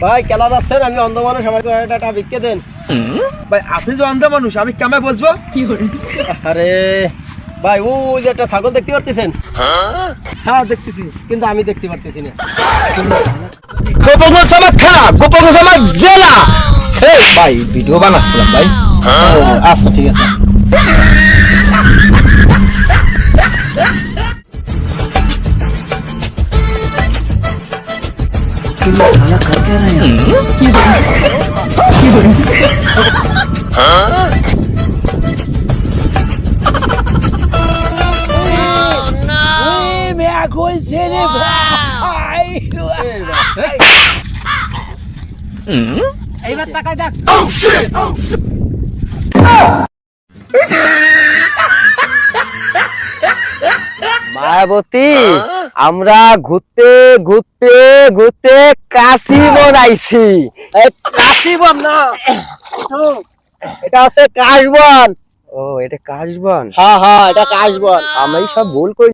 ভাই কেলা যাচ্ছেন, আমি অন্ধ মানুষ, আমাকে টাকা ভিক্ষে দেন। ভাই আপনি যে অন্ধ মানুষ, আমি কেমন বসবো? আরে ভাই ওই যে একটা ছাগল দেখতে পারতেছেন? হ্যাঁ দেখতেছি। কিন্তু আমি দেখতে পারতেছি না। গোপালগঞ্জ আমার থানা, গোপালগঞ্জ আমার জেলা। এই ভাই ভিডিও বানাচ্ছিলাম ভাই। আচ্ছা ঠিক আছে। এইবার তাকাই দেখ। মায়াবতী, আমরা ঘুরতে ঘুরতে ঘুরতে কাশিবন আইছি। কাশিবন না, এটা হচ্ছে কাশবন। ও এটা কাশবন। হ্যাঁ হ্যাঁ, এটা কাশবন। আমি সব ভুল করি।